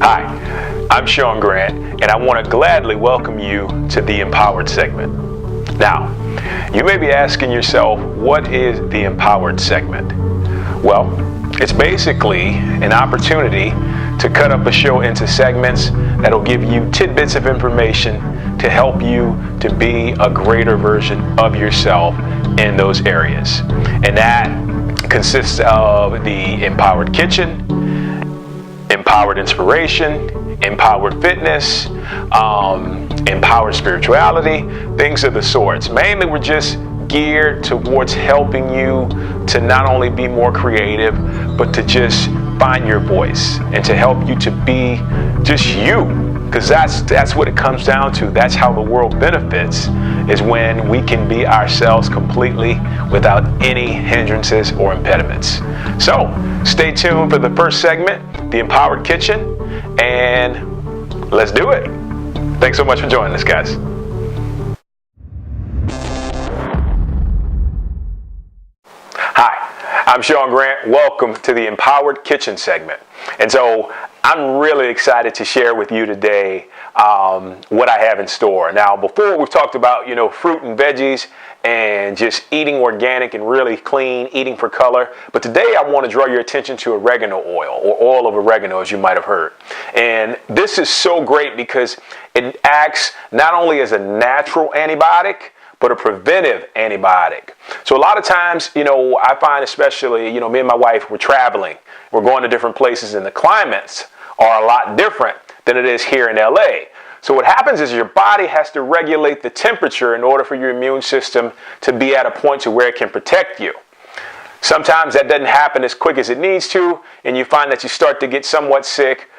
Hi, I'm Shaun Grant, and I want to gladly welcome you to the Empowered segment. Now, you may be asking yourself, what is the Empowered segment? Well, it's basically an opportunity to cut up a show into segments that'll give you tidbits of information to help you to be a greater version of yourself in those areas. And that consists of the Empowered Kitchen, Empowered Inspiration, Empowered Fitness, Empowered Spirituality, things of the sorts. Mainly we're just geared towards helping you to not only be more creative, but to just find your voice and to help you to be just you. Because that's what it comes down to. That's how the world benefits, is when we can be ourselves completely without any hindrances or impediments. So stay tuned for the first segment, the Empowered Kitchen, and let's do it. Thanks so much for joining us, guys. Hi, I'm Shaun Grant. Welcome to the Empowered Kitchen segment. And so I'm really excited to share with you today what I have in store. Now, before we've talked about, fruit and veggies and just eating organic and really clean, eating for color. But today I want to draw your attention to oregano oil, or oil of oregano, as you might have heard. And this is so great because it acts not only as a natural antibiotic, but a preventive antibiotic. So a lot of times, I find especially, me and my wife, we're traveling. We're going to different places, and the climates are a lot different than it is here in LA. So what happens is your body has to regulate the temperature in order for your immune system to be at a point to where it can protect you. Sometimes that doesn't happen as quick as it needs to, and you find that you start to get somewhat sick,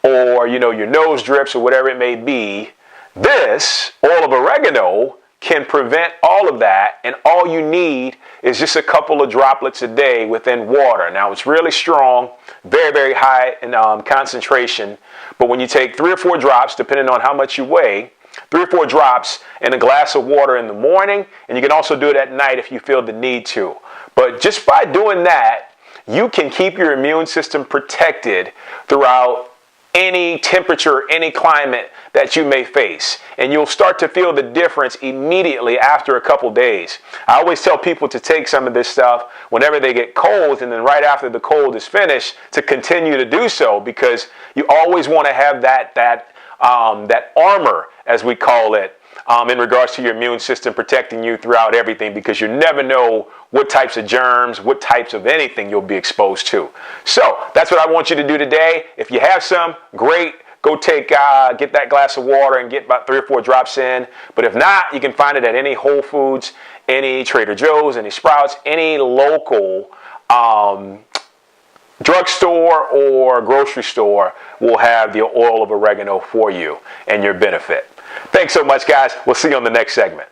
or your nose drips or whatever it may be. This oil of oregano can prevent all of that, and all you need is just a couple of droplets a day within water. Now, it's really strong, very, very high in concentration, but when you take 3 or 4 drops, depending on how much you weigh, 3 or 4 drops in a glass of water in the morning, and you can also do it at night if you feel the need to. But just by doing that, you can keep your immune system protected throughout any temperature, any climate that you may face. And you'll start to feel the difference immediately after a couple days. I always tell people to take some of this stuff whenever they get colds, and then right after the cold is finished to continue to do so, because you always want to have that armor, as we call it, in regards to your immune system protecting you throughout everything, because you never know what types of germs, what types of anything you'll be exposed to. So that's what I want you to do today. If you have some, great. Go get that glass of water and get about 3 or 4 drops in. But if not, you can find it at any Whole Foods, any Trader Joe's, any Sprouts, any local drugstore or grocery store will have the oil of oregano for you and your benefit. Thanks so much, guys. We'll see you on the next segment.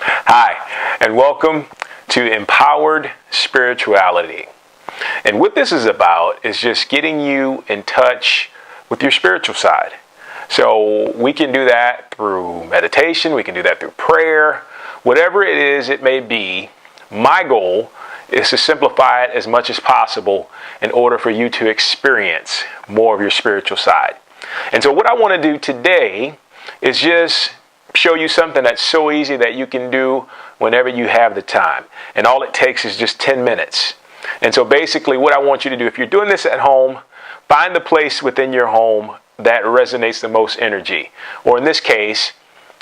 Hi, and welcome to Empowered Spirituality. And what this is about is just getting you in touch with your spiritual side. So we can do that through meditation, we can do that through prayer, whatever it is it may be. My goal is to simplify it as much as possible in order for you to experience more of your spiritual side. And so what I want to do today is just show you something that's so easy that you can do whenever you have the time. And all it takes is just 10 minutes. And so basically what I want you to do, if you're doing this at home, find the place within your home that resonates the most energy, or in this case,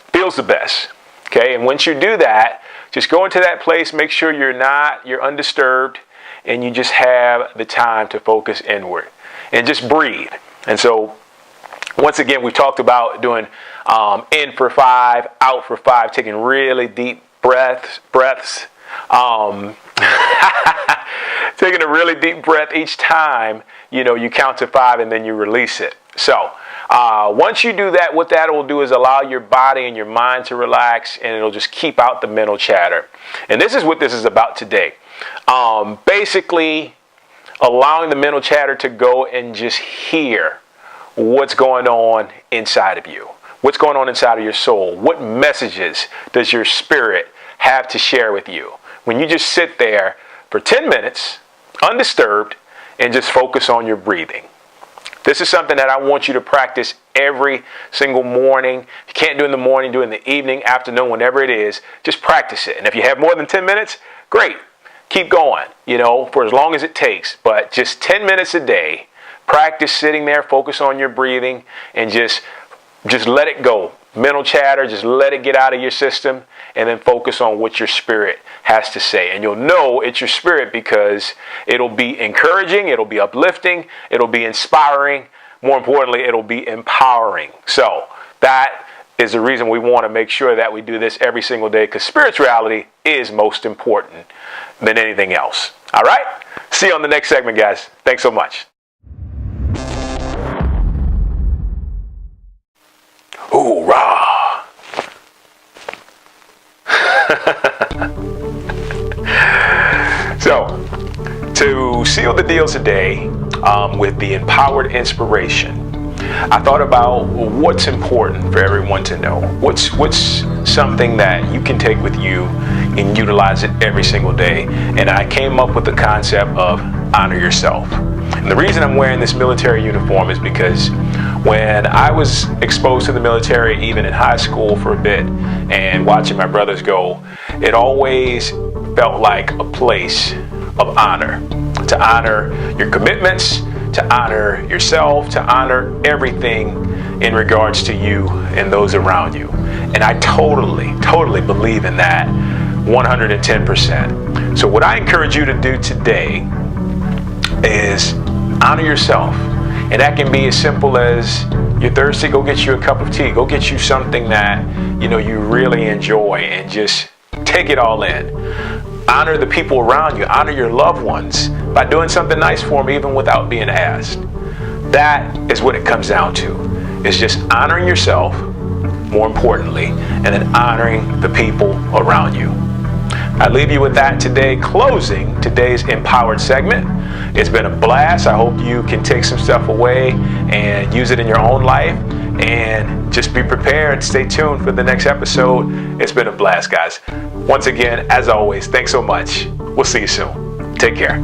feels the best. Okay, and once you do that, just go into that place, make sure you're undisturbed, and you just have the time to focus inward and just breathe. And so once again, we talked about doing in for 5, out for 5, taking really deep breaths. Taking a really deep breath each time, you count to 5 and then you release it. So once you do that, what that will do is allow your body and your mind to relax, and it'll just keep out the mental chatter. And this is what this is about today. Basically, allowing the mental chatter to go and just hear what's going on inside of you. What's going on inside of your soul? What messages does your spirit have to share with you? When you just sit there for 10 minutes undisturbed, and just focus on your breathing. This is something that I want you to practice every single morning. If you can't do it in the morning, do it in the evening, afternoon, whenever it is. Just practice it. And if you have more than 10 minutes, great. Keep going, for as long as it takes. But just 10 minutes a day, practice sitting there, focus on your breathing, and just let it go. Mental chatter, just let it get out of your system, and then focus on what your spirit has to say. And you'll know it's your spirit because it'll be encouraging, it'll be uplifting, it'll be inspiring. More importantly, it'll be empowering. So that is the reason we want to make sure that we do this every single day, because spirituality is most important than anything else. All right? See you on the next segment, guys. Thanks so much. Hoorah! So, to seal the deal today with the empowered inspiration, I thought about what's important for everyone to know. What's something that you can take with you and utilize it every single day. And I came up with the concept of honor yourself. And the reason I'm wearing this military uniform is because when I was exposed to the military, even in high school for a bit, and watching my brothers go, it always felt like a place of honor. To honor your commitments, to honor yourself, to honor everything in regards to you and those around you. And I totally believe in that 110%. So what I encourage you to do today is honor yourself. And that can be as simple as you're thirsty, go get you a cup of tea. Go get you something that you really enjoy and just take it all in. Honor the people around you. Honor your loved ones by doing something nice for them even without being asked. That is what it comes down to. It's just honoring yourself, more importantly, and then honoring the people around you. I leave you with that today, closing today's Empowered segment. It's been a blast. I hope you can take some stuff away and use it in your own life. And just be prepared. Stay tuned for the next episode. It's been a blast, guys. Once again, as always, thanks so much. We'll see you soon. Take care.